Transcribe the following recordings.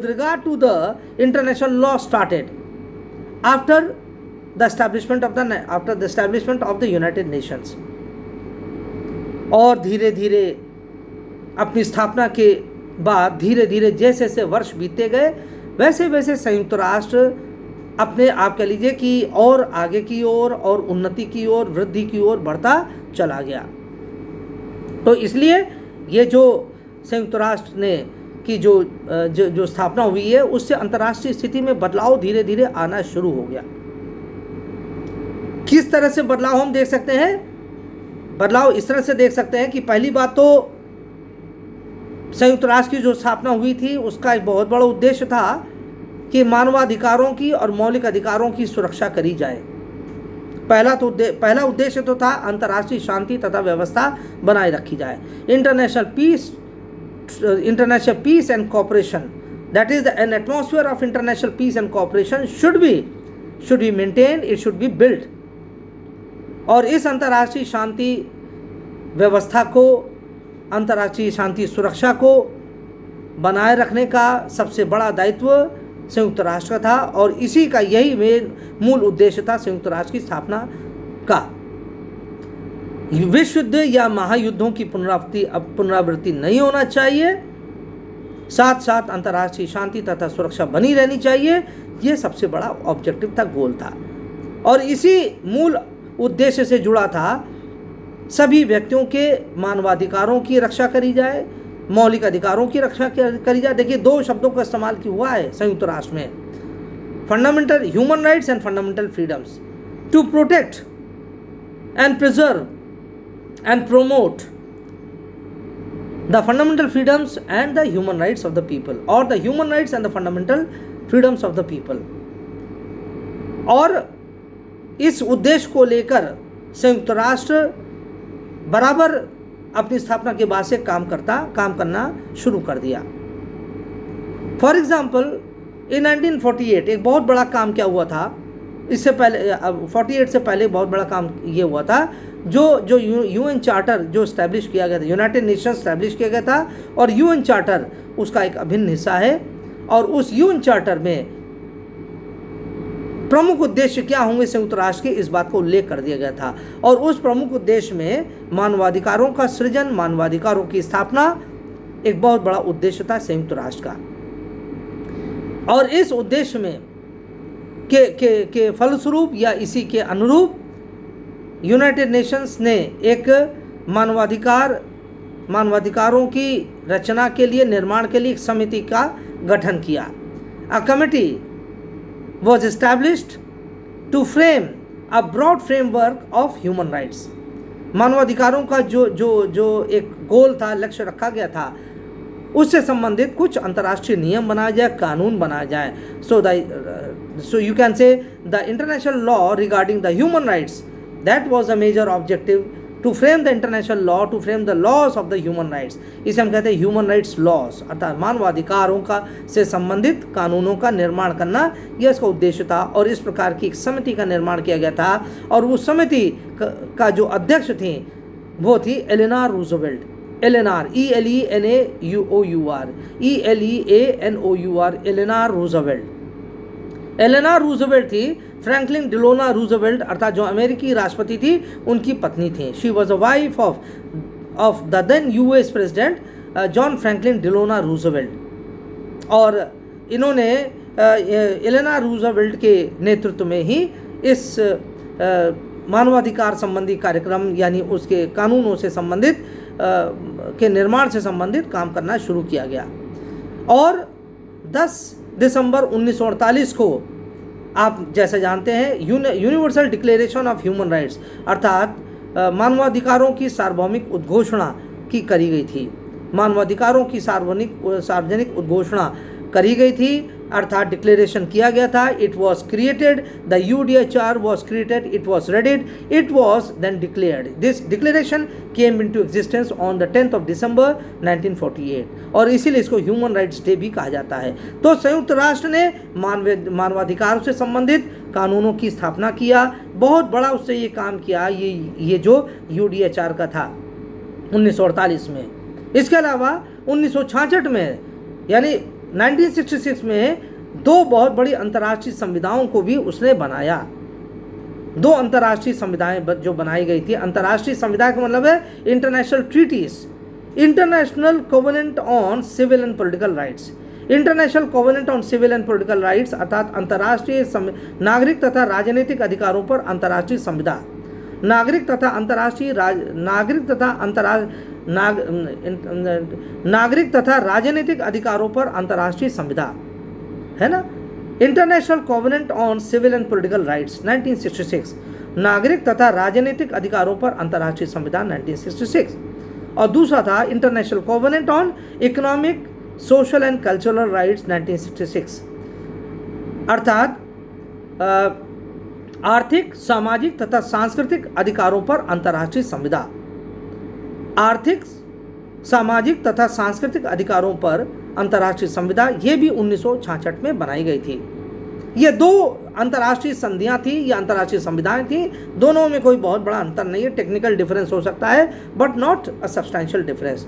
With regard to the international law started after the establishment of the United Nations, और धीरे धीरे अपनी स्थापना के बाद धीरे धीरे जैसे जैसे वर्ष बीतते गए वैसे वैसे संयुक्त राष्ट्र अपने आप कह लीजिए कि और आगे की ओर और उन्नति की ओर वृद्धि की ओर बढ़ता चला गया। तो इसलिए ये जो संयुक्त राष्ट्र ने की जो स्थापना हुई है उससे अंतर्राष्ट्रीय स्थिति में बदलाव धीरे धीरे आना शुरू हो गया। किस तरह से बदलाव हम देख सकते हैं? बदलाव इस तरह से देख सकते हैं कि पहली बात तो संयुक्त राष्ट्र की जो स्थापना हुई थी उसका एक बहुत बड़ा उद्देश्य था कि मानवाधिकारों की और मौलिक अधिकारों की सुरक्षा करी जाए। पहला उद्देश्य तो था अंतर्राष्ट्रीय शांति तथा व्यवस्था बनाए रखी जाए। International peace and cooperation, that is an atmosphere of international peace and cooperation should be maintain, it should be build. और इस अंतर्राष्ट्रीय शांति व्यवस्था को, अंतर्राष्ट्रीय शांति सुरक्षा को बनाए रखने का सबसे बड़ा दायित्व संयुक्त राष्ट्र का था और इसी का यही मूल उद्देश्य था संयुक्त राष्ट्र की स्थापना का। विश्व युद्ध या महायुद्धों की पुनरावृत्ति नहीं होना चाहिए, साथ साथ अंतर्राष्ट्रीय शांति तथा सुरक्षा बनी रहनी चाहिए। यह सबसे बड़ा ऑब्जेक्टिव था, गोल था। और इसी मूल उद्देश्य से जुड़ा था सभी व्यक्तियों के मानवाधिकारों की रक्षा करी जाए, मौलिक अधिकारों की रक्षा करी जाए। देखिए, दो शब्दों का इस्तेमाल किया हुआ है संयुक्त राष्ट्र में, fundamental human rights and fundamental freedoms, to protect and preserve and promote the fundamental freedoms and the human rights of the people, और the human rights and the fundamental freedoms of the people. और इस उद्देश्य को लेकर संयुक्त राष्ट्र बराबर अपनी स्थापना के बाद से काम करना शुरू कर दिया। फॉर एग्जाम्पल, इन 1948 एक बहुत बड़ा काम क्या हुआ था, इससे पहले 48 से पहले बहुत बड़ा काम ये हुआ था, जो यूएन चार्टर जो स्टैब्लिश किया गया था, यूनाइटेड नेशंस स्टैब्लिश किया गया था और यूएन चार्टर उसका एक अभिन्न हिस्सा है। और उस यूएन चार्टर में प्रमुख उद्देश्य क्या होंगे संयुक्त राष्ट्र के, इस बात को उल्लेख कर दिया गया था। और उस प्रमुख उद्देश्य में मानवाधिकारों का सृजन, मानवाधिकारों की स्थापना एक बहुत बड़ा उद्देश्य था संयुक्त राष्ट्र का। और इस उद्देश्य में के फलस्वरूप या इसी के अनुरूप यूनाइटेड नेशंस ने एक मानवाधिकारों की रचना के लिए, निर्माण के लिए एक समिति का गठन किया। A committee was established to frame a broad framework of human rights। मानवाधिकारों का जो एक गोल था, लक्ष्य रखा गया था, उससे संबंधित कुछ अंतर्राष्ट्रीय नियम बनाया जाए, कानून बनाया जाए। So you can say the international law regarding the human rights, that was a major objective to frame the international law, to frame the laws of the human rights। इसे हम कहते हैं ह्यूमन राइट्स लॉज, अर्थात मानवाधिकारों का से संबंधित कानूनों का निर्माण करना, यह इसका उद्देश्य था। और इस प्रकार की एक समिति का निर्माण किया गया था और उस समिति का जो अध्यक्ष थे वो थी Eleanor Roosevelt. Eleanor, ELENAUR, Eleanor Roosevelt. Eleanor Roosevelt थी फ्रैंकलिन डिलोना रूजवेल्ट, अर्थात जो अमेरिकी राष्ट्रपति थी उनकी पत्नी थी। She was a wife of the then US president John Franklin Delano Roosevelt. और इन्होंने एलेनोर रूजवेल्ट के नेतृत्व में ही इस मानवाधिकार संबंधी कार्यक्रम यानी उसके कानूनों से संबंधित के निर्माण से संबंधित काम करना शुरू किया गया। और 10 दिसंबर 1948 को आप जैसे जानते हैं universal declaration of human rights, अर्थात मानवाधिकारों की सार्वभौमिक उद्घोषणा की करी गई थी। मानवाधिकारों की सार्वजनिक उद्घोषणा करी गई थी, अर्थात डिक्लेरेशन किया गया था। It was created, the UDHR was created, it was rated, it was then declared. This declaration came into existence on the 10th of December 1948 और इसीलिए इसको ह्यूमन राइट्स डे भी कहा जाता है। तो संयुक्त राष्ट्र ने मानवाधिकारों से संबंधित कानूनों की स्थापना किया, बहुत बड़ा उससे ये काम किया, ये जो UDHR का था 1948 में। इसके अलावा 1966 में यानी 1966 में दो बहुत बड़ी अंतर्राष्ट्रीय संविधाओं को भी उसने बनाया। दो अंतर्राष्ट्रीय संविधाएं जो बनाई गई थी, अंतर्राष्ट्रीय संविधा का मतलब है international treaties, international covenant on civil and political rights, international covenant on civil and political rights अर्थात अंतर्राष्ट्रीय नागरिक तथा राजनीतिक अधिकारों पर अंतर्राष्ट्रीय संविधा, नागरिक तथा राजनीतिक अधिकारों पर अंतर्राष्ट्रीय संविधा है ना। International covenant on civil and political rights 1966, नागरिक तथा राजनीतिक अधिकारों पर अंतर्राष्ट्रीय संविधान 1966, और दूसरा था international covenant on economic social and cultural rights 1966, अर्थात आर्थिक सामाजिक तथा सांस्कृतिक अधिकारों पर अंतर्राष्ट्रीय संविधा, आर्थिक सामाजिक तथा सांस्कृतिक अधिकारों पर अंतर्राष्ट्रीय संविधा, ये भी 1966 में बनाई गई थी। ये दो अंतर्राष्ट्रीय संधियां थी, ये अंतर्राष्ट्रीय संविधाएं थी, दोनों में कोई बहुत बड़ा अंतर नहीं है, टेक्निकल डिफरेंस हो सकता है but not a substantial difference.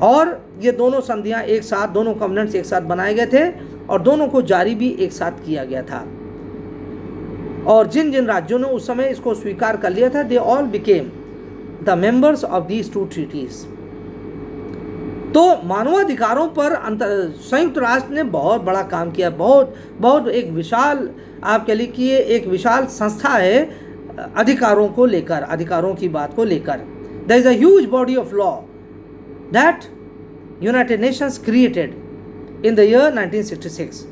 और ये दोनों संधियां एक साथ, दोनों कॉन्वेनेंट्स एक साथ बनाए गए थे और दोनों को जारी भी एक साथ किया गया था। और जिन जिन राज्यों ने उस समय इसको स्वीकार कर लिया था, they all became the members of these two treaties. तो मानवाधिकारों पर संयुक्त राष्ट्र ने बहुत बड़ा काम किया, बहुत एक विशाल, आप कह लीजिए एक विशाल संस्था है अधिकारों को लेकर, अधिकारों की बात को लेकर। There is a huge body of law that United Nations created in the year 1966।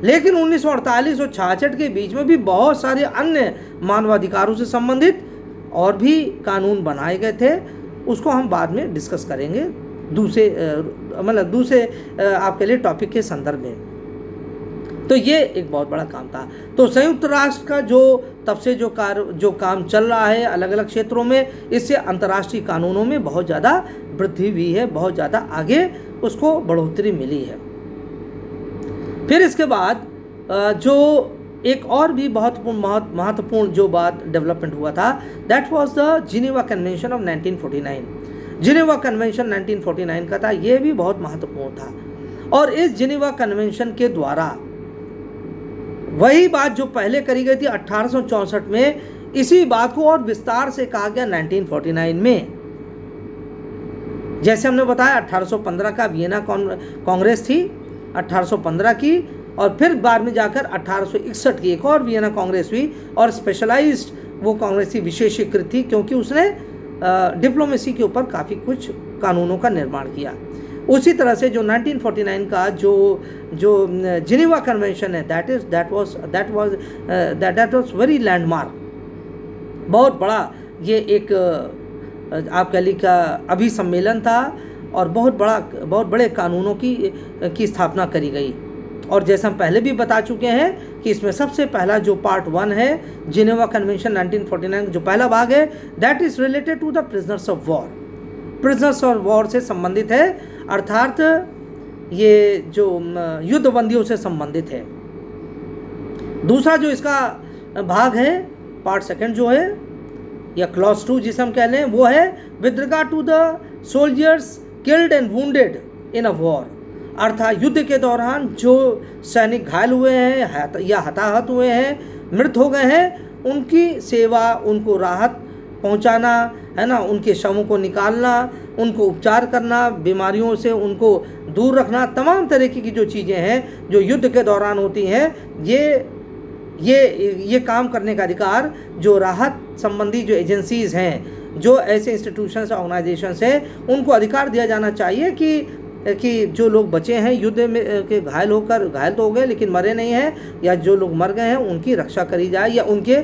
लेकिन 1948 और 66 के बीच में भी बहुत सारे अन्य मानवाधिकारों से संबंधित और भी कानून बनाए गए थे, उसको हम बाद में डिस्कस करेंगे दूसरे आपके लिए टॉपिक के संदर्भ में। तो ये एक बहुत बड़ा काम था। तो संयुक्त राष्ट्र का जो तब से जो काम चल रहा है अलग अलग क्षेत्रों में, इससे अंतर्राष्ट्रीय कानूनों में बहुत ज़्यादा वृद्धि हुई है, बहुत ज़्यादा आगे उसको बढ़ोतरी मिली है। फिर इसके बाद जो एक और भी बहुत महत्वपूर्ण जो बात डेवलपमेंट हुआ था, that was the Geneva convention of 1949। Geneva convention 1949 का था, ये भी बहुत महत्वपूर्ण था। और इस जिनेवा कन्वेंशन के द्वारा वही बात जो पहले करी गई थी 1864 में, इसी बात को और विस्तार से कहा गया 1949 में। जैसे हमने बताया 1815 का वियना कांग्रेस थी 1815 की, और फिर बाद में जाकर 1861 की एक और वियना कांग्रेस हुई, और स्पेशलाइज्ड वो कांग्रेस थी, विशेषीकृत थी, क्योंकि उसने डिप्लोमेसी के ऊपर काफ़ी कुछ कानूनों का निर्माण किया। उसी तरह से जो 1949 का जो जिनेवा कन्वेंशन है, दैट वाज वेरी लैंडमार्क, बहुत बड़ा ये एक आप कह लीजिए का अभिसम्मेलन था, और बहुत बड़े कानूनों की स्थापना करी गई। और जैसे हम पहले भी बता चुके हैं कि इसमें सबसे पहला जो पार्ट 1 है जिनेवा कन्वेंशन 1949 जो पहला भाग है, that is related to the prisoners of war. Prisoners of war से संबंधित है, अर्थात ये जो युद्धबंदियों से संबंधित है। दूसरा जो इसका भाग है, पार्ट 2 जो है, या क्लॉज 2 जिसे हम कह लें, वो है with regard to the soldiers killed and wounded in a war, अर्थात युद्ध के दौरान जो सैनिक घायल हुए हैं या हताहत हुए हैं, मृत हो गए हैं, उनकी सेवा, उनको राहत पहुंचाना है ना, उनके शवों को निकालना, उनको उपचार करना, बीमारियों से उनको दूर रखना, तमाम तरीके की जो चीज़ें हैं जो युद्ध के दौरान होती हैं, ये काम करने का अधिकार जो राहत संबंधी जो एजेंसीज़ हैं, जो ऐसे इंस्टीट्यूशंस ऑर्गेनाइजेशंस हैं, उनको अधिकार दिया जाना चाहिए कि जो लोग बचे हैं युद्ध में के घायल तो हो गए लेकिन मरे नहीं हैं, या जो लोग मर गए हैं उनकी रक्षा करी जाए या उनके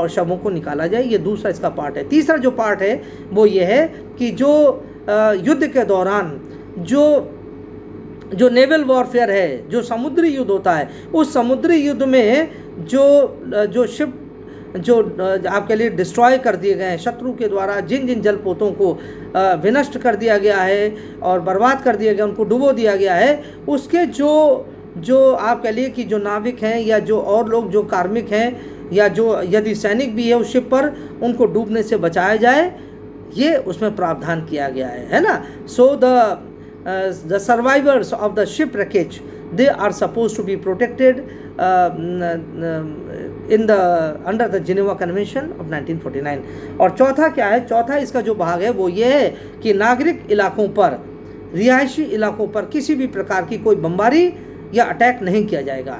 शवों को निकाला जाए। ये दूसरा इसका पार्ट है। तीसरा जो पार्ट है वो ये है कि जो युद्ध के दौरान जो नेवल वॉरफेयर है, जो समुद्री युद्ध होता है, उस समुद्री युद्ध में जो शिप जो आपके लिए डिस्ट्रॉय कर दिए गए हैं शत्रु के द्वारा, जिन जिन जलपोतों को विनष्ट कर दिया गया है और बर्बाद कर दिया गया, उनको डुबो दिया गया है, उसके जो आप कह लिए कि जो नाविक हैं या जो और लोग जो कार्मिक हैं या जो यदि सैनिक भी है उस शिप पर, उनको डूबने से बचाया जाए, ये उसमें प्रावधान किया गया है ना। So the survivors of the ship wreckage they are suppose to be protected under the Geneva convention of 1949। और चौथा क्या है, चौथा इसका जो भाग है वो ये है कि नागरिक इलाकों पर, रिहायशी इलाकों पर किसी भी प्रकार की कोई बमबारी या अटैक नहीं किया जाएगा।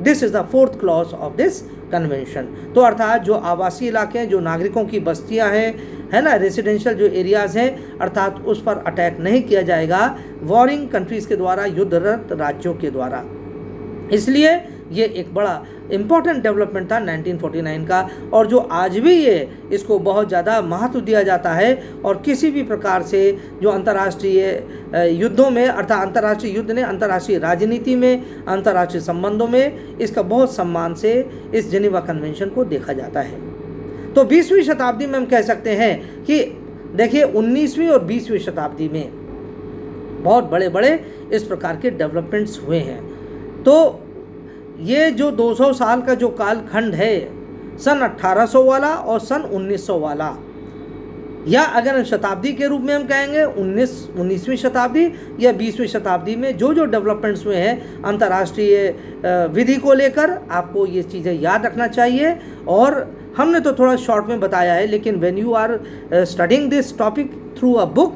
This is the fourth clause of this convention. तो अर्थात जो आवासीय इलाके हैं, जो नागरिकों की बस्तियां हैं, है ना, रेसिडेंशियल जो एरियाज हैं, अर्थात उस पर अटैक नहीं किया जाएगा वॉरिंग कंट्रीज के द्वारा, युद्धरत राज्यों के द्वारा। इसलिए ये एक बड़ा इम्पॉर्टेंट डेवलपमेंट था 1949 का, और जो आज भी ये इसको बहुत ज़्यादा महत्व दिया जाता है। और किसी भी प्रकार से जो अंतर्राष्ट्रीय युद्धों में, अर्थात अंतर्राष्ट्रीय युद्ध ने अंतर्राष्ट्रीय राजनीति में, अंतर्राष्ट्रीय संबंधों में इसका बहुत सम्मान से इस जिनेवा कन्वेंशन को देखा जाता है। तो 20वीं शताब्दी में हम कह सकते हैं कि देखिए 19वीं और 20वीं शताब्दी में बहुत बड़े बड़े इस प्रकार के डेवलपमेंट्स हुए हैं। तो ये जो 200 साल का जो कालखंड है, सन 1800 वाला और सन 1900 वाला, या अगर शताब्दी के रूप में हम कहेंगे 19वीं शताब्दी या 20वीं शताब्दी में जो जो डेवलपमेंट्स हुए हैं अंतर्राष्ट्रीय विधि को लेकर, आपको ये चीज़ें याद रखना चाहिए। और हमने तो थोड़ा शॉर्ट में बताया है, लेकिन when you are studying this topic through a book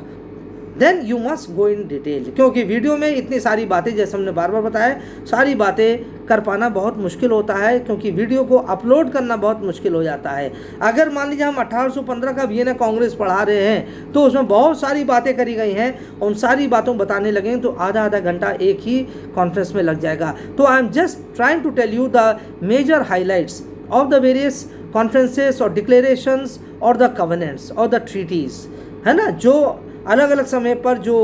then you must go in detail, क्योंकि वीडियो में इतनी सारी बातें, जैसे हमने बार बार बताया, सारी बातें कर पाना बहुत मुश्किल होता है, क्योंकि वीडियो को अपलोड करना बहुत मुश्किल हो जाता है। अगर मान लीजिए हम 1815 का वियना कांग्रेस पढ़ा रहे हैं तो उसमें बहुत सारी बातें करी गई हैं, उन सारी बातों बताने लगेंगे तो आधा आधा घंटा एक ही कॉन्फ्रेंस में लग जाएगा। तो I am just trying to tell you the major highlights of the various conferences और डिक्लेरेशंस और द कवेनेंट्स और द ट्रीटीज़, है ना, जो अलग अलग समय पर जो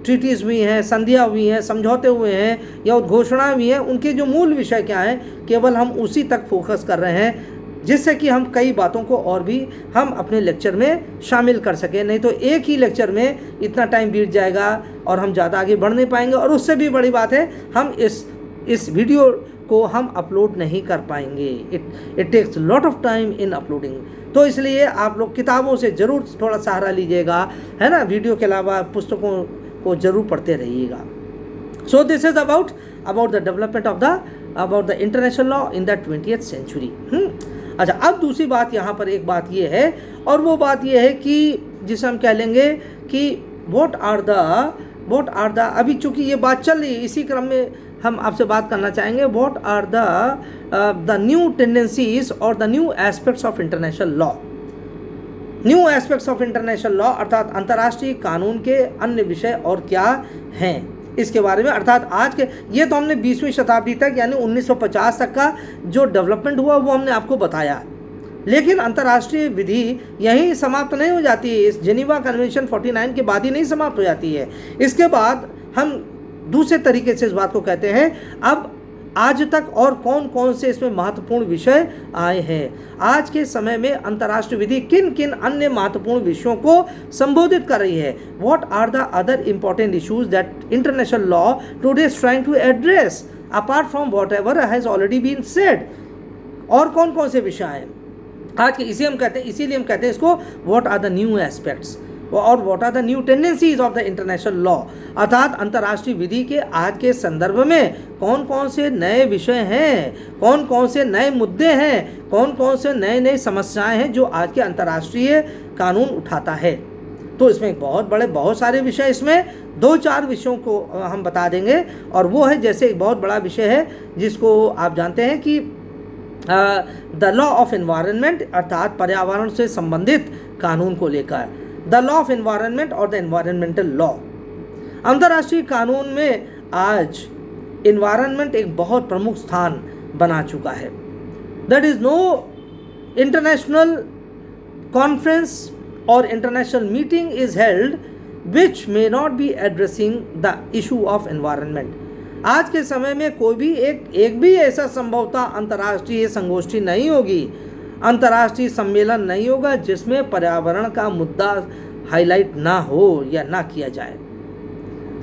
ट्रीटीज़ हुई हैं, संधियाँ हुई हैं, समझौते हुए हैं या उद्घोषणाएँ हुई हैं, उनके जो मूल विषय क्या हैं, केवल हम उसी तक फोकस कर रहे हैं, जिससे कि हम कई बातों को और भी हम अपने लेक्चर में शामिल कर सकें। नहीं तो एक ही लेक्चर में इतना टाइम बीत जाएगा और हम ज़्यादा आगे बढ़ नहीं पाएंगे। और उससे भी बड़ी बात है, हम इस वीडियो को हम अपलोड नहीं कर पाएंगे। It takes lot of time in uploading. तो इसलिए आप लोग किताबों से ज़रूर थोड़ा सहारा लीजिएगा, है ना, वीडियो के अलावा पुस्तकों को ज़रूर पढ़ते रहिएगा। So this is about the development of the international law in the 20th century. अच्छा, अब दूसरी बात यहाँ पर एक बात ये है, और वो बात ये है कि जिसे हम कह लेंगे कि व्हाट आर द अभी चूँकि ये बात चल रही है, इसी क्रम में हम आपसे बात करना चाहेंगे, what are the new tendencies और the new aspects of international law. New aspects of international law अर्थात अंतर्राष्ट्रीय कानून के अन्य विषय और क्या हैं इसके बारे में, अर्थात आज के, ये तो हमने 20वीं शताब्दी तक यानी 1950 तक का जो डेवलपमेंट हुआ वो हमने आपको बताया। लेकिन अंतर्राष्ट्रीय विधि यहीं समाप्त नहीं हो जाती है, इस जिनेवा कन्वेंशन 49 के बाद ही नहीं समाप्त हो जाती है। इसके बाद हम दूसरे तरीके से इस बात को कहते हैं, अब आज तक और कौन कौन से इसमें महत्वपूर्ण विषय आए हैं। आज के समय में अंतर्राष्ट्रीय विधि किन किन अन्य महत्वपूर्ण विषयों को संबोधित कर रही है। What are the other important issues that international law today is trying to address apart from whatever has already been said. और कौन कौन से विषय हैं आज के, इसीलिए हम कहते हैं इसको what are the new aspects और what are the new tendencies of the international law, अर्थात अंतर्राष्ट्रीय विधि के आज के संदर्भ में कौन कौन से नए विषय हैं, कौन कौन से नए मुद्दे हैं, कौन कौन से नए समस्याएं हैं जो आज के अंतर्राष्ट्रीय कानून उठाता है। तो इसमें बहुत सारे विषय, इसमें 2-4 विषयों को हम बता देंगे। और वो है, जैसे एक बहुत बड़ा विषय है जिसको आप जानते हैं कि द लॉ ऑफ एनवायरनमेंट, अर्थात पर्यावरण से संबंधित कानून को लेकर, द लॉ ऑफ एनवायरनमेंट और द एनवायरमेंटल लॉ। अंतर्राष्ट्रीय कानून में आज एनवायरनमेंट एक बहुत प्रमुख स्थान बना चुका है। That is no international conference और international meeting is held which may not be addressing the issue of environment. आज के समय में कोई भी एक भी ऐसा संभवतः अंतर्राष्ट्रीय संगोष्ठी नहीं होगी, अंतर्राष्ट्रीय सम्मेलन नहीं होगा जिसमें पर्यावरण का मुद्दा हाईलाइट ना हो या ना किया जाए।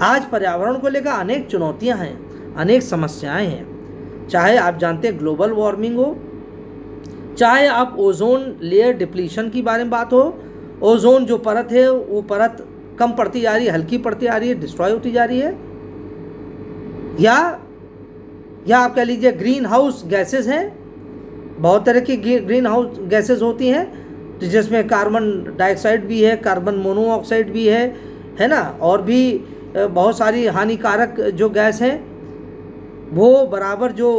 आज पर्यावरण को लेकर अनेक चुनौतियां हैं, अनेक समस्याएं हैं, चाहे आप जानते हैं ग्लोबल वार्मिंग हो, चाहे आप ओजोन लेयर डिप्लीशन की बारे में बात हो, ओजोन जो परत है वो परत कम पड़ती जा रही है, हल्की पड़ती जा रही है, डिस्ट्रॉय होती जा रही है, या या आप कह लीजिए ग्रीन हाउस गैसेस हैं। बहुत तरह की ग्रीन हाउस गैसेस होती हैं, तो जिसमें कार्बन डाइऑक्साइड भी है, कार्बन मोनोऑक्साइड भी है ना, और भी बहुत सारी हानिकारक जो गैस हैं वो बराबर जो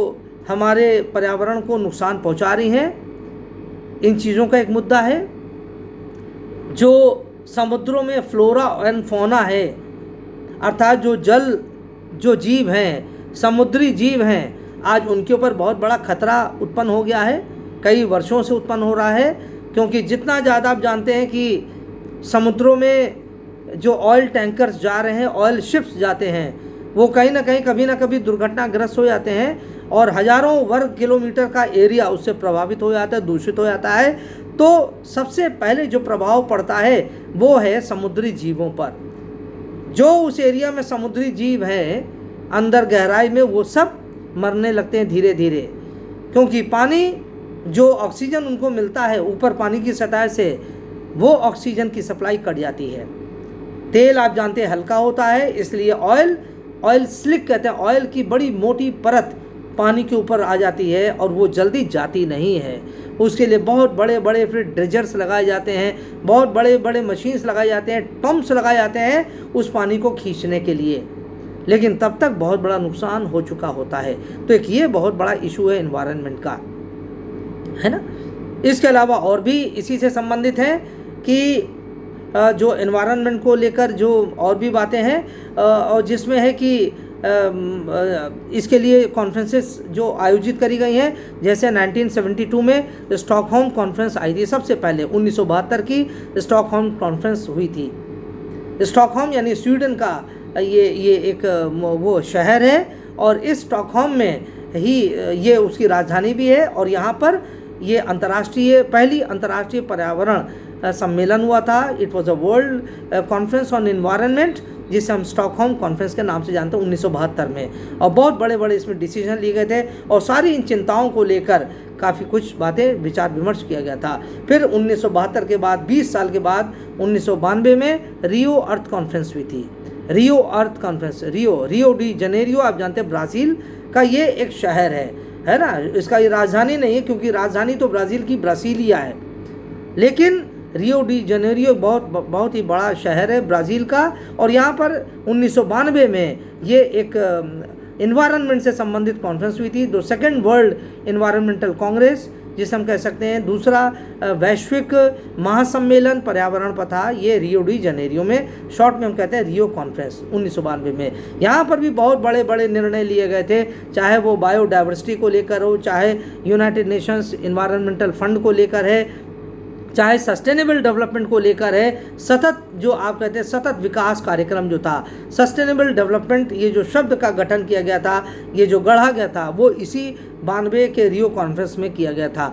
हमारे पर्यावरण को नुकसान पहुंचा रही हैं। इन चीज़ों का एक मुद्दा है। जो समुद्रों में फ्लोरा एंड फौना है, अर्थात जो जीव हैं, समुद्री जीव हैं, आज उनके ऊपर बहुत बड़ा खतरा उत्पन्न हो गया है, कई वर्षों से उत्पन्न हो रहा है। क्योंकि जितना ज़्यादा आप जानते हैं कि समुद्रों में जो ऑयल टैंकर्स जा रहे हैं, ऑयल शिप्स जाते हैं, वो कहीं ना कहीं कभी ना कभी दुर्घटनाग्रस्त हो जाते हैं और हज़ारों वर्ग किलोमीटर का एरिया उससे प्रभावित हो जाता है, दूषित हो जाता है। तो सबसे पहले जो प्रभाव पड़ता है वो है समुद्री जीवों पर। जो उस एरिया में समुद्री जीव हैं अंदर गहराई में, वो सब मरने लगते हैं धीरे धीरे, क्योंकि पानी जो ऑक्सीजन उनको मिलता है ऊपर पानी की सतह से, वो ऑक्सीजन की सप्लाई कट जाती है। तेल आप जानते हैं हल्का होता है, इसलिए ऑयल स्लिक कहते हैं, ऑयल की बड़ी मोटी परत पानी के ऊपर आ जाती है और वो जल्दी जाती नहीं है। उसके लिए बहुत बड़े बड़े फिर ड्रेजर्स लगाए जाते हैं, बहुत बड़े बड़े मशीन्स लगाए जाते हैं, पंप्स लगाए जाते हैं उस पानी को खींचने के लिए, लेकिन तब तक बहुत बड़ा नुकसान हो चुका होता है। तो एक ये बहुत बड़ा इशू है एनवायरनमेंट का, है ना। इसके अलावा और भी इसी से संबंधित है कि जो एनवायरनमेंट को लेकर जो और भी बातें हैं, और जिसमें है कि इसके लिए कॉन्फ्रेंसेस जो आयोजित करी गई हैं, जैसे 1972 में स्टॉकहोम कॉन्फ्रेंस आई थी, सबसे पहले 1972 की स्टॉकहोम कॉन्फ्रेंस हुई थी। स्टॉकहोम यानी स्वीडन का ये एक वो शहर है, और इस स्टॉकहोम में ही ये उसकी राजधानी भी है, और यहाँ पर ये पहली अंतर्राष्ट्रीय पर्यावरण सम्मेलन हुआ था। It was a world conference on environment, जिसे हम स्टॉकहोम कॉन्फ्रेंस के नाम से जानते हैं, 1972 में। और बहुत बड़े बड़े इसमें डिसीजन लिए गए थे, और सारी इन चिंताओं को लेकर काफ़ी कुछ बातें विचार विमर्श किया गया था। फिर 1972 के बाद 20 साल के बाद 1992 में रियो अर्थ कॉन्फ्रेंस हुई थी। रियो अर्थ कॉन्फ्रेंस, रियो डी जनेरियो आप जानते हैं ब्राज़ील का ये एक शहर है ना। इसका ये राजधानी नहीं है, क्योंकि राजधानी तो ब्राज़ील की ब्रासीलिया है, लेकिन रियो डी जनेरियो बहुत ही बड़ा शहर है ब्राज़ील का। और यहाँ पर 1992 में ये एक इन्वायरमेंट से संबंधित कॉन्फ्रेंस हुई थी, the second world environmental Congress, जिसे हम कह सकते हैं दूसरा वैश्विक महासम्मेलन पर्यावरण पर था। ये रियो डी जनेरियो में, शॉर्ट में हम कहते हैं रियो कॉन्फ्रेंस, 1992 में। यहाँ पर भी बहुत बड़े बड़े निर्णय लिए गए थे, चाहे वो बायोडाइवर्सिटी को लेकर हो, चाहे यूनाइटेड नेशंस इन्वायरमेंटल फंड को लेकर है, चाहे सस्टेनेबल डेवलपमेंट को लेकर है। सतत जो आप कहते हैं सतत विकास कार्यक्रम जो था, सस्टेनेबल डेवलपमेंट, ये जो शब्द का गठन किया गया था, ये जो गढ़ा गया था, वो इसी 92 के रियो कॉन्फ्रेंस में किया गया था।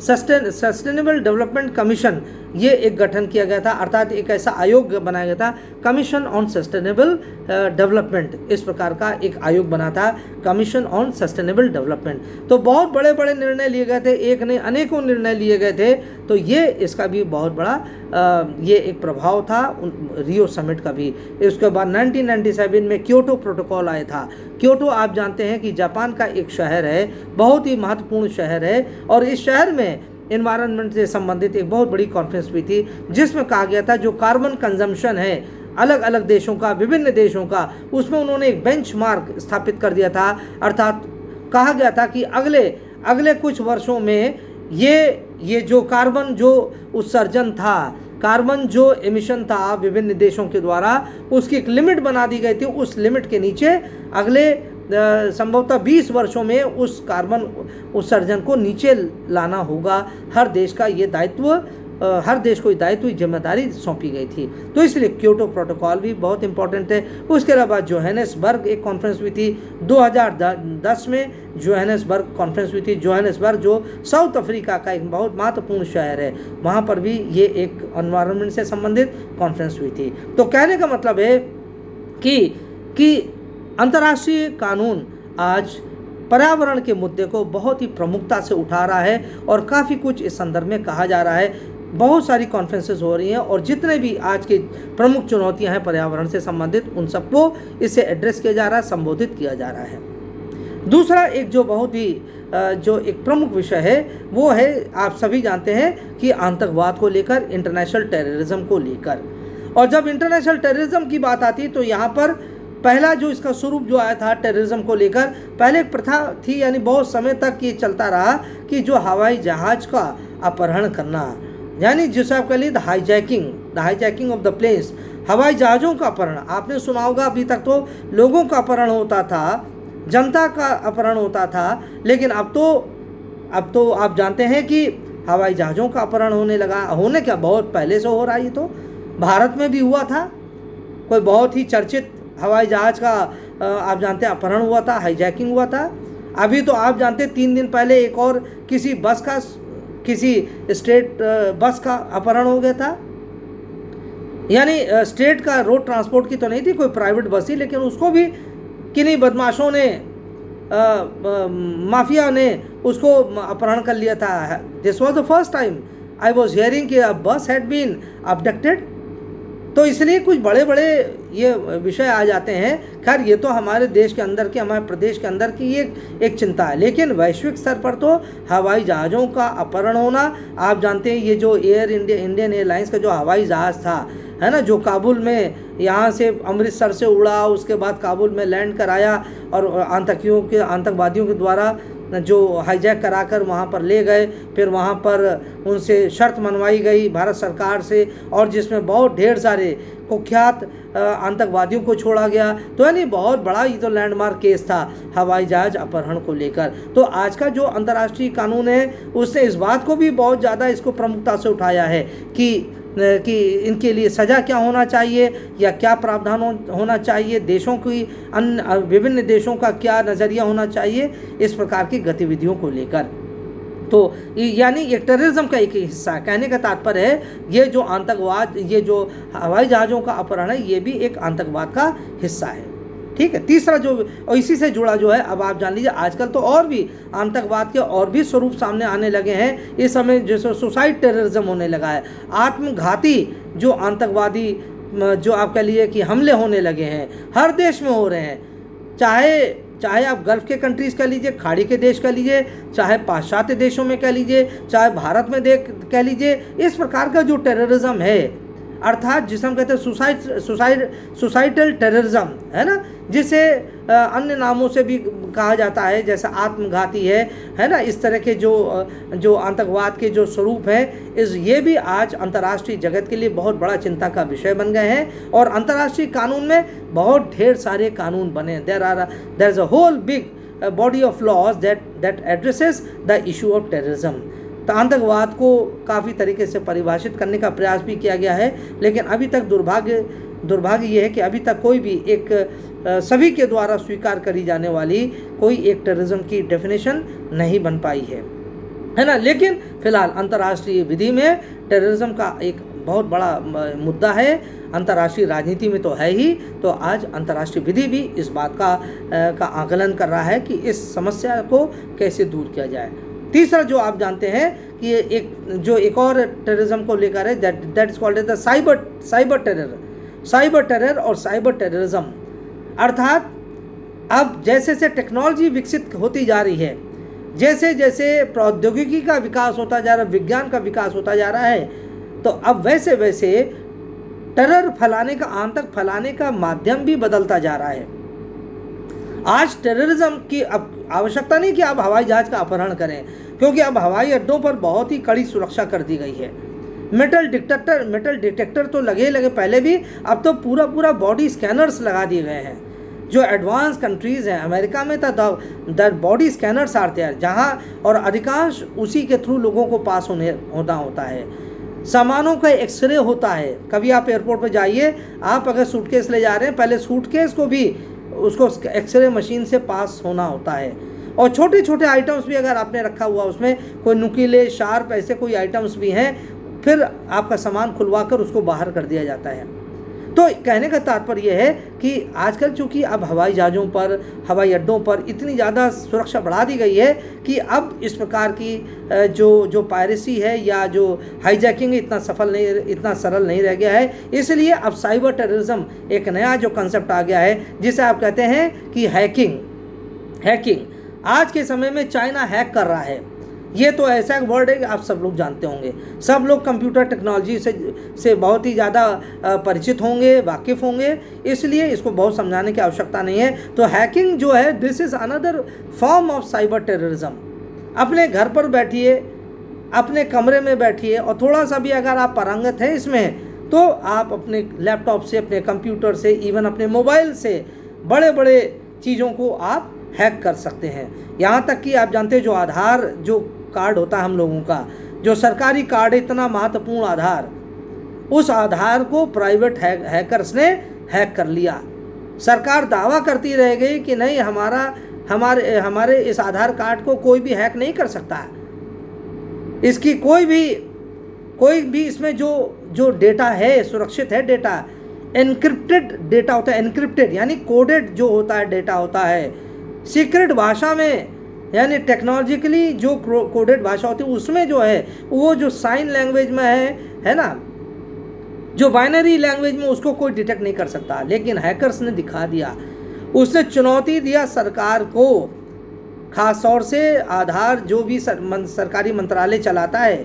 सस्टेनेबल डेवलपमेंट कमीशन, ये एक गठन किया गया था, अर्थात एक ऐसा आयोग बनाया गया था, कमीशन ऑन सस्टेनेबल डेवलपमेंट, इस प्रकार का एक आयोग बना था, कमीशन ऑन सस्टेनेबल डेवलपमेंट। तो बहुत बड़े बड़े निर्णय लिए गए थे, एक नहीं अनेकों निर्णय लिए गए थे। तो ये इसका भी बहुत बड़ा ये एक प्रभाव था रियो समिट का भी। इसके बाद 1997 में क्योटो प्रोटोकॉल आया था। क्योटो आप जानते हैं कि जापान का एक शहर है, बहुत ही महत्वपूर्ण शहर है, और इस शहर में एनवायरनमेंट से संबंधित एक बहुत बड़ी कॉन्फ्रेंस हुई थी, जिसमें कहा गया था जो कार्बन कंजम्पशन है अलग अलग देशों का, विभिन्न देशों का, उसमें उन्होंने एक बेंचमार्क स्थापित कर दिया था। अर्थात कहा गया था कि अगले कुछ वर्षों में ये जो कार्बन जो उत्सर्जन था, कार्बन जो एमिशन था विभिन्न देशों के द्वारा, उसकी एक लिमिट बना दी गई थी। उस लिमिट के नीचे अगले संभवतः 20 वर्षों में उस कार्बन उत्सर्जन को नीचे लाना होगा। हर देश का ये दायित्व, हर देश को दायित्व जिम्मेदारी सौंपी गई थी। तो इसलिए क्योटो प्रोटोकॉल भी बहुत इंपॉर्टेंट है। उसके अलावा जोहानिसबर्ग एक कॉन्फ्रेंस हुई थी 2010 में, जोहानिसबर्ग कॉन्फ्रेंस हुई थी। जोहानिसबर्ग जो साउथ अफ्रीका का एक बहुत महत्वपूर्ण शहर है, वहाँ पर भी ये एक एनवायरनमेंट से संबंधित कॉन्फ्रेंस हुई थी। तो कहने का मतलब है कि अंतर्राष्ट्रीय कानून आज पर्यावरण के मुद्दे को बहुत ही प्रमुखता से उठा रहा है, और काफ़ी कुछ इस संदर्भ में कहा जा रहा है। बहुत सारी कॉन्फ्रेंसेस हो रही हैं और जितने भी आज की प्रमुख चुनौतियां हैं पर्यावरण से संबंधित उन सबको इससे एड्रेस किया जा रहा है, संबोधित किया जा रहा है। दूसरा एक जो बहुत ही जो एक प्रमुख विषय है वो है, आप सभी जानते हैं कि आतंकवाद को लेकर, इंटरनेशनल टेररिज्म को लेकर। और जब इंटरनेशनल टेररिज्म की बात आती तो यहाँ पर पहला जो इसका स्वरूप जो आया था टेररिज्म को लेकर, पहले एक प्रथा थी, यानी बहुत समय तक ये चलता रहा कि जो हवाई जहाज का अपहरण करना, यानी जिसे आप कह लीजिए the hijacking of the planes, हवाई जहाज़ों का अपहरण। आपने सुना होगा अभी तक तो लोगों का अपहरण होता था, जनता का अपहरण होता था, लेकिन अब तो आप जानते हैं कि हवाई जहाज़ों का अपहरण होने लगा। होने क्या, बहुत पहले से हो रहा है। ये तो भारत में भी हुआ था, कोई बहुत ही चर्चित हवाई जहाज़ का आप जानते हैं अपहरण हुआ था, हाईजैकिंग हुआ था। अभी तो आप जानते हैं 3 दिन पहले एक और किसी स्टेट बस का अपहरण हो गया था, यानी स्टेट का रोड ट्रांसपोर्ट की तो नहीं थी, कोई प्राइवेट बस थी, लेकिन उसको भी किन्हीं बदमाशों ने माफिया ने उसको अपहरण कर लिया था। This was the first time I was hearing कि अ बस हैड बीन अबडक्टेड। तो इसलिए कुछ बड़े बड़े ये विषय आ जाते हैं। खैर ये तो हमारे देश के अंदर की, हमारे प्रदेश के अंदर की एक चिंता है, लेकिन वैश्विक स्तर पर तो हवाई जहाज़ों का अपहरण होना, आप जानते हैं ये जो इंडियन एयरलाइंस का जो हवाई जहाज़ था, है ना, जो काबुल में यहाँ से अमृतसर से उड़ा, उसके बाद काबुल में लैंड कराया और आतंकवादियों के द्वारा जो हाईजैक कराकर वहाँ पर ले गए, फिर वहाँ पर उनसे शर्त मनवाई गई भारत सरकार से, और जिसमें बहुत ढेर सारे कुख्यात आतंकवादियों को छोड़ा गया। तो यानी बहुत बड़ा ये तो लैंडमार्क केस था हवाई जहाज अपहरण को लेकर। तो आज का जो अंतर्राष्ट्रीय कानून है उसने इस बात को भी बहुत ज़्यादा इसको प्रमुखता से उठाया है कि इनके लिए सज़ा क्या होना चाहिए या क्या प्रावधान होना चाहिए, देशों की अन्य विभिन्न देशों का क्या नज़रिया होना चाहिए इस प्रकार की गतिविधियों को लेकर। तो यानी ये टेररिज्म का एक हिस्सा, कहने का तात्पर्य है ये जो आतंकवाद, ये जो हवाई जहाज़ों का अपहरण है, ये भी एक आतंकवाद का हिस्सा है। ठीक है। तीसरा जो, और इसी से जुड़ा जो है, अब आप जान लीजिए आजकल तो और भी आतंकवाद के और भी स्वरूप सामने आने लगे हैं। इस समय जैसे सुसाइड टेररिज्म होने लगा है, आत्मघाती जो आतंकवादी जो आप कह लीजिए कि हमले होने लगे हैं, हर देश में हो रहे हैं। चाहे आप गल्फ के कंट्रीज़ कह लीजिए, खाड़ी के देश कह लीजिए, चाहे पाश्चात्य देशों में कह लीजिए, चाहे भारत में कह लीजिए, इस प्रकार का जो टेररिज्म है, अर्थात जिसे हम कहते हैं सुसाइडल टेररिज्म, है ना, जिसे अन्य नामों से भी कहा जाता है, जैसे आत्मघाती है ना, इस तरह के जो आतंकवाद के जो स्वरूप हैं, ये भी आज अंतर्राष्ट्रीय जगत के लिए बहुत बड़ा चिंता का विषय बन गए हैं। और अंतर्राष्ट्रीय कानून में बहुत ढेर सारे कानून बने। There is a whole big body of laws that addresses the issue of terrorism. तो आतंकवाद को काफ़ी तरीके से परिभाषित करने का प्रयास भी किया गया है, लेकिन अभी तक दुर्भाग्य ये है कि अभी तक कोई भी एक सभी के द्वारा स्वीकार करी जाने वाली कोई एक टेररिज्म की डेफिनेशन नहीं बन पाई है ना। लेकिन फिलहाल अंतर्राष्ट्रीय विधि में टेररिज्म का एक बहुत बड़ा मुद्दा है, अंतर्राष्ट्रीय राजनीति में तो है ही, तो आज अंतर्राष्ट्रीय विधि भी इस बात का आकलन कर रहा है कि इस समस्या को कैसे दूर किया जाए। तीसरा जो आप जानते हैं कि एक और टेररिज्म को लेकर है, that is called as the cyber terror और साइबर टेररिज्म। अर्थात अब जैसे टेक्नोलॉजी विकसित होती जा रही है, जैसे जैसे प्रौद्योगिकी का विकास होता जा रहा है, विज्ञान का विकास होता जा रहा है, तो अब वैसे वैसे टेरर फैलाने का, आतंक फैलाने का माध्यम भी बदलता जा रहा है। आज टेररिज्म की अब आवश्यकता नहीं कि आप हवाई जहाज का अपहरण करें, क्योंकि अब हवाई अड्डों पर बहुत ही कड़ी सुरक्षा कर दी गई है। मेटल डिटेक्टर तो लगे पहले भी, अब तो पूरा बॉडी स्कैनर्स लगा दिए गए हैं। जो एडवांस कंट्रीज़ हैं, अमेरिका में द बॉडी स्कैनर्स आते हैं, जहाँ और अधिकांश उसी के थ्रू लोगों को पास होना होता है। सामानों का एक्सरे होता है। कभी आप एयरपोर्ट पर जाइए, आप अगर सूटकेस ले जा रहे हैं, पहले सूटकेस को भी उसको एक्सरे मशीन से पास होना होता है। और छोटे छोटे आइटम्स भी अगर आपने रखा हुआ, उसमें कोई नुकीले शार्प ऐसे कोई आइटम्स भी हैं, फिर आपका सामान खुलवा कर उसको बाहर कर दिया जाता है। तो कहने का तात्पर्य है कि आजकल चूँकि अब हवाई जहाज़ों पर, हवाई अड्डों पर इतनी ज़्यादा सुरक्षा बढ़ा दी गई है कि अब इस प्रकार की जो पायरेसी है या जो हाईजैकिंग इतना सरल नहीं रह गया है। इसलिए अब साइबर टेररिज्म एक नया जो कंसेप्ट आ गया है, जिसे आप कहते हैं कि हैकिंग। आज के समय में चाइना हैक कर रहा है। ये तो ऐसा एक वर्ड है कि आप सब लोग जानते होंगे, सब लोग कंप्यूटर टेक्नोलॉजी से बहुत ही ज़्यादा परिचित होंगे, वाकिफ़ होंगे, इसलिए इसको बहुत समझाने की आवश्यकता नहीं है। तो हैकिंग जो है, this is another form of cyber terrorism. अपने घर पर बैठिए, अपने कमरे में बैठिए, और थोड़ा सा भी अगर आप पारंगत हैं इसमें, तो आप अपने लैपटॉप से, अपने कंप्यूटर से, इवन अपने मोबाइल से बड़े बड़े चीज़ों को आप हैक कर सकते हैं। यहाँ तक कि आप जानते हैं जो आधार जो कार्ड होता है हम लोगों का, जो सरकारी कार्ड है, इतना महत्वपूर्ण आधार, उस आधार को प्राइवेट हैकर्स ने हैक कर लिया। सरकार दावा करती रह गई कि नहीं, हमारे इस आधार कार्ड को कोई भी हैक नहीं कर सकता। इसकी कोई भी इसमें जो डेटा है, सुरक्षित है डेटा, एनक्रिप्टेड डेटा होता है। एनक्रिप्टेड यानी कोडेड जो होता है डेटा होता है, सीक्रेट भाषा में, यानी टेक्नोलॉजिकली जो कोडेड भाषा होती है उसमें जो है, वो जो साइन लैंग्वेज में है ना, जो बाइनरी लैंग्वेज में, उसको कोई डिटेक्ट नहीं कर सकता। लेकिन हैकर्स ने दिखा दिया, उसने चुनौती दिया सरकार को, खास तौर से आधार जो भी सरकारी मंत्रालय चलाता है,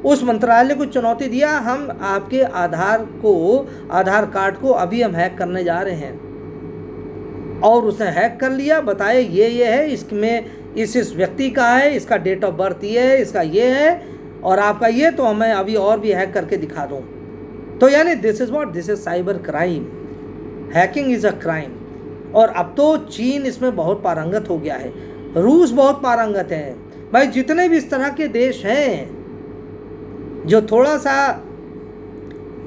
उस मंत्रालय को चुनौती दिया, हम आपके आधार कार्ड को अभी हम हैक करने जा रहे हैं। और उसने हैक कर लिया, बताए ये है, इसमें इस व्यक्ति का है, इसका डेट ऑफ बर्थ ये है, इसका ये है, और आपका ये, तो मैं अभी और भी हैक करके दिखा दूँ। तो यानी this is cyber crime. Hacking is a crime. और अब तो चीन इसमें बहुत पारंगत हो गया है, रूस बहुत पारंगत है। भाई जितने भी इस तरह के देश हैं जो थोड़ा सा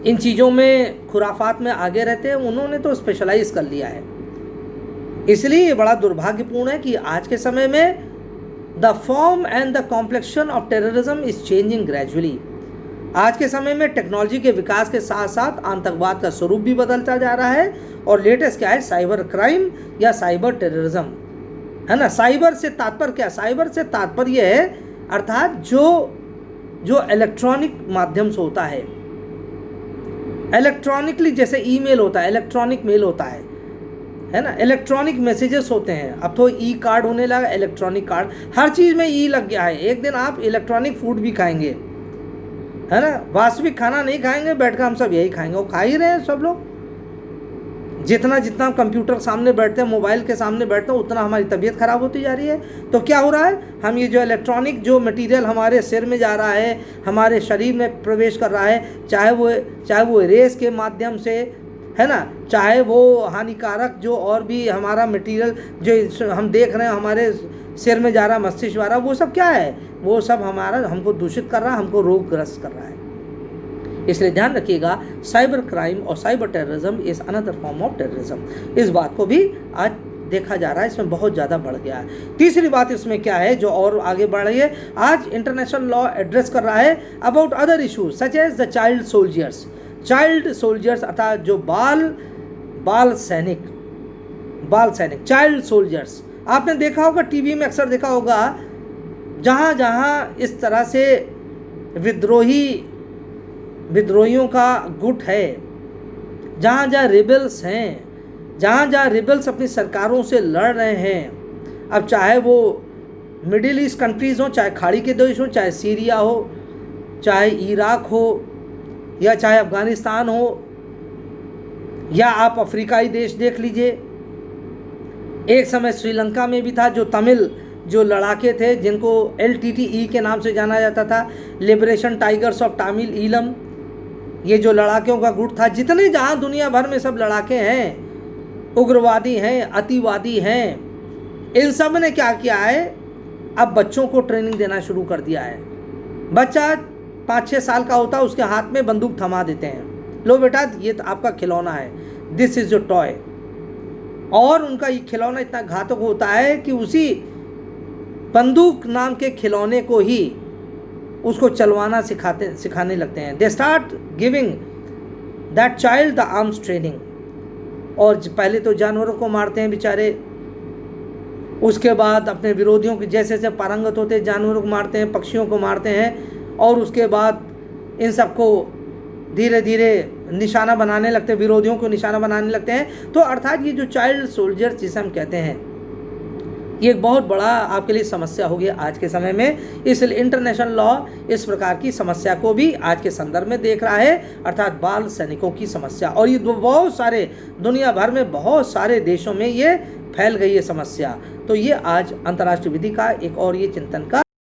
इन चीज़ों में, खुराफात में आगे रहते हैं, उन्होंने तो स्पेशलाइज कर लिया है। इसलिए ये बड़ा दुर्भाग्यपूर्ण है कि आज के समय में the form and the complexion of terrorism is changing gradually. आज के समय में टेक्नोलॉजी के विकास के साथ साथ आतंकवाद का स्वरूप भी बदलता जा रहा है। और लेटेस्ट क्या है, साइबर क्राइम या साइबर टेररिज्म, है ना। साइबर से तात्पर्य क्या? साइबर से तात्पर्य है अर्थात जो इलेक्ट्रॉनिक माध्यम से होता है, इलेक्ट्रॉनिकली, जैसे ईमेल होता है, इलेक्ट्रॉनिक मेल होता है ना, इलेक्ट्रॉनिक मैसेजेस होते हैं। अब तो ई कार्ड होने लगा, इलेक्ट्रॉनिक कार्ड, हर चीज़ में ई लग गया है। एक दिन आप इलेक्ट्रॉनिक फूड भी खाएंगे, है ना, वास्तविक खाना नहीं खाएंगे, बैठकर हम सब यही खाएंगे, वो खा ही रहे हैं सब लोग। जितना जितना कंप्यूटर सामने बैठते हैं, मोबाइल के सामने बैठते हैं, उतना हमारी तबीयत खराब होती जा रही है। तो क्या हो रहा है, हम ये जो इलेक्ट्रॉनिक जो मटेरियल हमारे सिर में जा रहा है, हमारे शरीर में प्रवेश कर रहा है, चाहे वो रेस के माध्यम से, है ना, चाहे वो हानिकारक जो और भी हमारा मटेरियल जो हम देख रहे हैं हमारे सिर में जा रहा, मस्तिष्क जा रहा, वो सब क्या है, वो सब हमको दूषित कर रहा है, हमको रोगग्रस्त कर रहा है। इसलिए ध्यान रखिएगा, साइबर क्राइम और cyber terrorism is another form of terrorism. इस बात को भी आज देखा जा रहा है, इसमें बहुत ज़्यादा बढ़ गया है। तीसरी बात इसमें क्या है जो और आगे बढ़ रही है, आज इंटरनेशनल लॉ एड्रेस कर रहा है about other issues such as the child soldiers अर्थात जो बाल सैनिक चाइल्ड सोल्जर्स। आपने देखा होगा, टीवी में अक्सर देखा होगा, जहाँ इस तरह से विद्रोहियों का गुट है, जहाँ रिबल्स हैं, जहाँ रिबल्स अपनी सरकारों से लड़ रहे हैं, अब चाहे वो मिडिल ईस्ट कंट्रीज़ हो, चाहे खाड़ी के देश हो, चाहे सीरिया हो, चाहे इराक हो, या चाहे अफ़गानिस्तान हो, या आप अफ्रीकाई देश देख लीजिए। एक समय श्रीलंका में भी था, जो तमिल जो लड़ाके थे, जिनको LTTE के नाम से जाना जाता था, liberation tigers of Tamil Eelam, ये जो लड़ाकों का गुट था, जितने जहाँ दुनिया भर में सब लड़ाके हैं, उग्रवादी हैं, अतिवादी हैं, इन सब ने क्या किया है, अब बच्चों को ट्रेनिंग देना शुरू कर दिया है। बच्चा 5-6 साल का होता है, उसके हाथ में बंदूक थमा देते हैं, लो बेटा ये तो आपका खिलौना है, दिस इज़ योर टॉय। और उनका ये खिलौना इतना घातक होता है कि उसी बंदूक नाम के खिलौने को ही उसको चलवाना सिखाने लगते हैं। They start giving that child the arms training. और पहले तो जानवरों को मारते हैं बेचारे, उसके बाद अपने विरोधियों के जैसे जैसे पारंगत होते हैं जानवरों को मारते हैं, पक्षियों को मारते हैं, और उसके बाद इन सबको धीरे धीरे निशाना बनाने लगते हैं, विरोधियों को निशाना बनाने लगते हैं। तो अर्थात ये जो चाइल्ड सोल्जर्स जिसे हम कहते हैं, ये एक बहुत बड़ा आपके लिए समस्या होगी आज के समय में। इसलिए इंटरनेशनल लॉ इस प्रकार की समस्या को भी आज के संदर्भ में देख रहा है, अर्थात बाल सैनिकों की समस्या। और ये बहुत सारे दुनिया भर में बहुत सारे देशों में ये फैल गई है समस्या। तो ये आज अंतर्राष्ट्रीय विधि का एक और ये चिंतन का